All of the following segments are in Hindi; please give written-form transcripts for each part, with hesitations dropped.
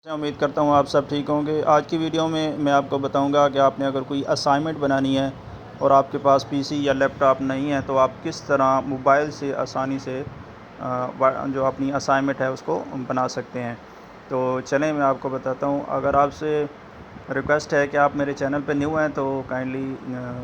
मैं उम्मीद करता हूँ आप सब ठीक होंगे। आज की वीडियो में मैं आपको बताऊंगा कि आपने अगर कोई असाइनमेंट बनानी है और आपके पास पीसी या लैपटॉप नहीं है तो आप किस तरह मोबाइल से आसानी से जो अपनी असाइनमेंट है उसको बना सकते हैं। तो चलें मैं आपको बताता हूँ। अगर आपसे रिक्वेस्ट है कि आप मेरे चैनल पर न्यू हैं तो काइंडली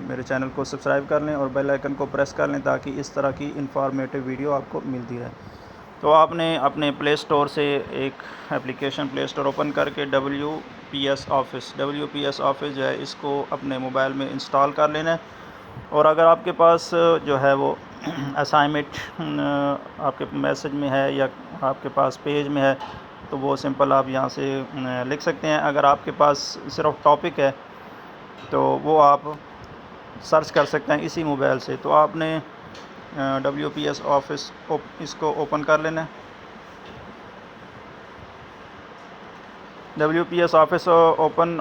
मेरे चैनल को सब्सक्राइब कर लें और बेल आइकन को प्रेस कर लें ताकि इस तरह की इंफॉर्मेटिव वीडियो आपको मिलती रहे। तो आपने अपने प्ले स्टोर से एक एप्लीकेशन प्ले स्टोर ओपन करके डब्ल्यू पी एस ऑफिस जो है इसको अपने मोबाइल में इंस्टॉल कर लेना है। और अगर आपके पास जो है वो असाइनमेंट आपके मैसेज में है या आपके पास पेज में है तो वो सिंपल आप यहाँ से लिख सकते हैं। अगर आपके पास सिर्फ टॉपिक है तो वो आप सर्च कर सकते हैं इसी मोबाइल से। तो आपने WPS ऑफिस इसको ओपन कर लेना है। WPS ऑफिस ओपन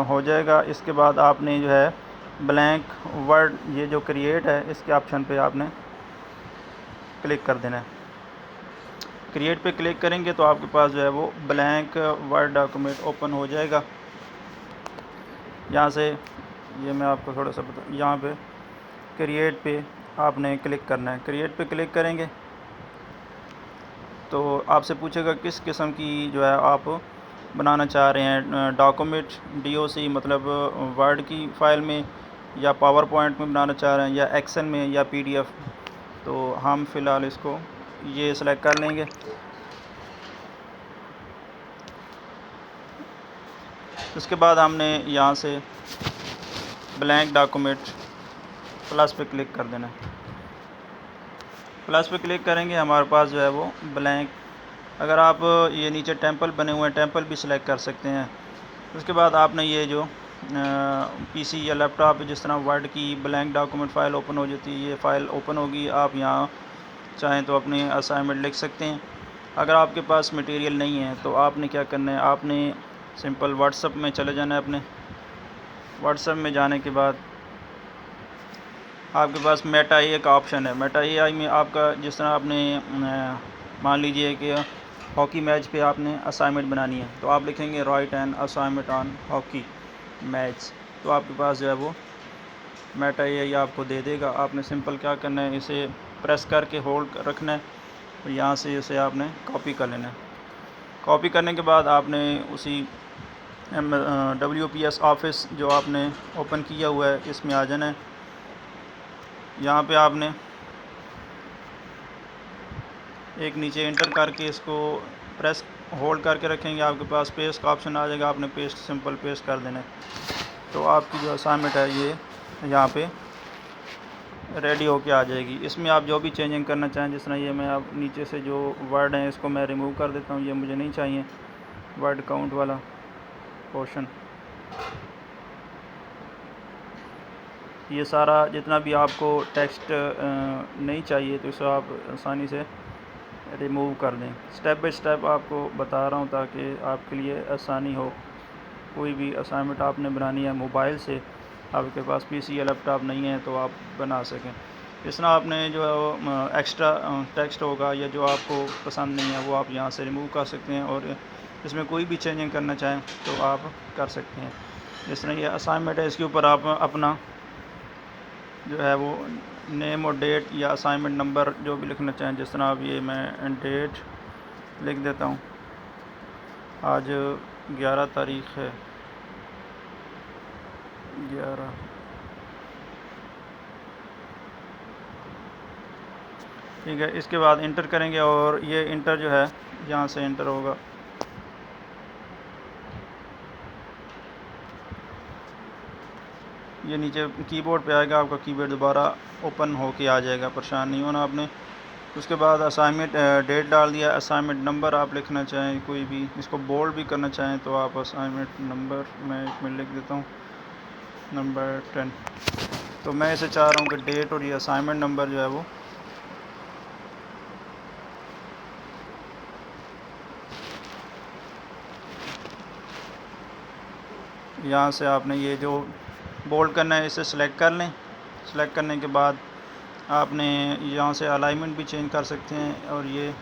हो जाएगा। इसके बाद आपने जो है ब्लैंक वर्ड ये जो क्रिएट है इसके ऑप्शन पे आपने क्लिक कर देना है। क्रिएट पे क्लिक करेंगे तो आपके पास जो है वो ब्लैंक वर्ड डॉक्यूमेंट ओपन हो जाएगा। यहाँ से ये मैं आपको थोड़ा सा बता, यहाँ पे क्रिएट पे आपने क्लिक करना है। क्रिएट पे क्लिक करेंगे तो आपसे पूछेगा किस किस्म की जो है आप बनाना चाह रहे हैं, डॉक्यूमेंट DOC मतलब वर्ड की फ़ाइल में या पावर पॉइंट में बनाना चाह रहे हैं या एक्सेल में या PDF। तो हम फ़िलहाल इसको ये सिलेक्ट कर लेंगे। उसके बाद हमने यहाँ से ब्लैंक डॉक्यूमेंट प्लस पे क्लिक कर देना है। प्लस पे क्लिक करेंगे हमारे पास जो है वो ब्लैंक, अगर आप ये नीचे टेम्पल बने हुए हैं टेम्पल भी सिलेक्ट कर सकते हैं। उसके बाद आपने ये जो PC या लैपटॉप जिस तरह वर्ड की ब्लैंक डॉक्यूमेंट फ़ाइल ओपन हो जाती है ये फ़ाइल ओपन होगी। आप यहाँ चाहें तो अपने असाइनमेंट लिख सकते हैं। अगर आपके पास मटेरियल नहीं है तो आपने क्या करना है, आपने सिंपल व्हाट्सएप में चले जाना है। अपने व्हाट्सएप में जाने के बाद आपके पास मेटा AI का ऑप्शन है। मेटा AI में आपका जिस तरह आपने मान लीजिए कि हॉकी मैच पे आपने असाइनमेंट बनानी है तो आप लिखेंगे right an assignment on hockey match. तो आपके पास जो है वो मेटा AI आपको दे देगा। आपने सिंपल क्या करना है, इसे प्रेस करके होल्ड रखना है और यहाँ से इसे आपने कॉपी कर लेना है। कॉपी करने के बाद आपने उसी WPS ऑफिस जो आपने ओपन किया हुआ है इसमें आ जाना है। यहाँ पे आपने एक नीचे एंटर करके इसको प्रेस होल्ड करके रखेंगे, आपके पास पेस्ट का ऑप्शन आ जाएगा। आपने पेस्ट सिंपल पेस्ट कर देना है तो आपकी जो असाइनमेंट है ये यहाँ पे रेडी होके आ जाएगी। इसमें आप जो भी चेंजिंग करना चाहें, जिस तरह ये मैं अब नीचे से जो वर्ड हैं इसको मैं रिमूव कर देता हूँ, ये मुझे नहीं चाहिए वर्ड काउंट वाला पोर्शन। ये सारा जितना भी आपको टेक्स्ट नहीं चाहिए तो इसे आप आसानी से रिमूव कर दें। स्टेप बाय स्टेप आपको बता रहा हूँ ताकि आपके लिए आसानी हो। कोई भी असाइनमेंट आपने बनानी है मोबाइल से, आपके पास PC या लैपटॉप नहीं है तो आप बना सकें। इस तरह आपने जो है वो एक्स्ट्रा टेक्स्ट होगा या जो आपको पसंद नहीं है वो आप यहाँ से रिमूव कर सकते हैं और इसमें कोई भी चेंजिंग करना चाहें तो आप कर सकते हैं। जिस तरह ये असाइनमेंट है इसके ऊपर आप अपना जो है वो नेम और डेट या असाइनमेंट नंबर जो भी लिखना चाहें, जिस तरह अब ये मैं डेट लिख देता हूँ। आज 11 तारीख़ है 11। ठीक है, इसके बाद इंटर करेंगे और ये इंटर जो है यहाँ से इंटर होगा। ये नीचे कीबोर्ड पे आएगा, आपका कीबोर्ड दोबारा ओपन होके आ जाएगा, परेशान नहीं होना आपने। उसके बाद असाइनमेंट डेट डाल दिया। असाइनमेंट नंबर आप लिखना चाहें कोई भी, इसको बोल्ड भी करना चाहें तो आप असाइनमेंट नंबर मैं लिख देता हूँ नंबर 10। तो मैं इसे चाह रहा हूँ कि डेट और ये असाइनमेंट नंबर जो है वो यहाँ से आपने ये जो बोल्ड करना है इसे सिलेक्ट कर लें। सिलेक्ट करने के बाद आपने यहाँ से अलाइनमेंट भी चेंज कर सकते हैं और ये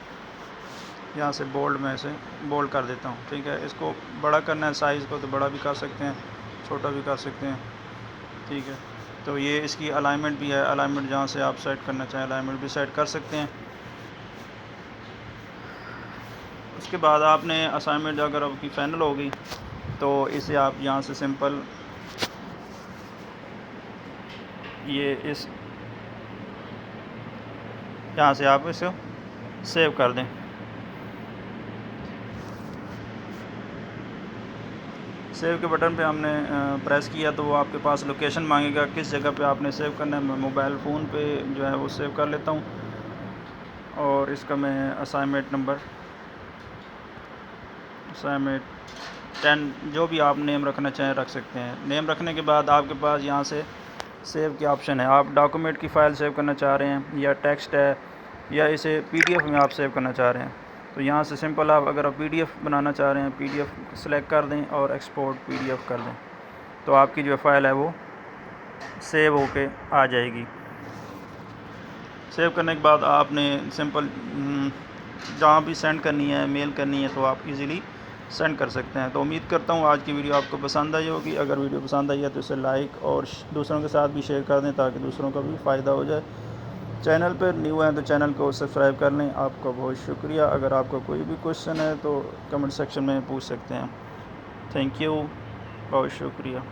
यहाँ से बोल्ड में से बोल्ड कर देता हूँ। ठीक है, इसको बड़ा करना है साइज़ को तो बड़ा भी कर सकते हैं, छोटा भी कर सकते हैं। ठीक है, तो ये इसकी अलाइनमेंट भी है, अलाइनमेंट जहाँ से आप सेट करना चाहें अलाइनमेंट भी सेट कर सकते हैं। उसके बाद आपने असाइनमेंट अगर आपकी फाइनल हो गई तो इसे आप यहाँ से सिंपल ये इस यहाँ से आप इसे सेव कर दें। सेव के बटन पे हमने प्रेस किया तो वो आपके पास लोकेशन मांगेगा किस जगह पे आपने सेव करना है। मैं मोबाइल फ़ोन पे जो है वो सेव कर लेता हूँ और इसका मैं असाइनमेंट 10 जो भी आप नेम रखना चाहें रख सकते हैं। नेम रखने के बाद आपके पास यहाँ से सेव के ऑप्शन है। आप डॉक्यूमेंट की फ़ाइल सेव करना चाह रहे हैं या टेक्स्ट है या इसे पीडीएफ में आप सेव करना चाह रहे हैं तो यहाँ से सिंपल आप अगर आप पीडीएफ बनाना चाह रहे हैं पीडीएफ सेलेक्ट कर दें और एक्सपोर्ट पीडीएफ कर दें तो आपकी जो फ़ाइल है वो सेव होके आ जाएगी। सेव करने के बाद आपने सिंपल जहाँ भी सेंड करनी है मेल करनी है तो आप इजीली सेंड कर सकते हैं। तो उम्मीद करता हूँ आज की वीडियो आपको पसंद आई होगी। अगर वीडियो पसंद आई है तो इसे लाइक और दूसरों के साथ भी शेयर कर दें ताकि दूसरों का भी फ़ायदा हो जाए। चैनल पर न्यू हैं तो चैनल को सब्सक्राइब कर लें। आपका बहुत शुक्रिया। अगर आपका कोई भी क्वेश्चन है तो कमेंट सेक्शन में पूछ सकते हैं। थैंक यू, बहुत शुक्रिया।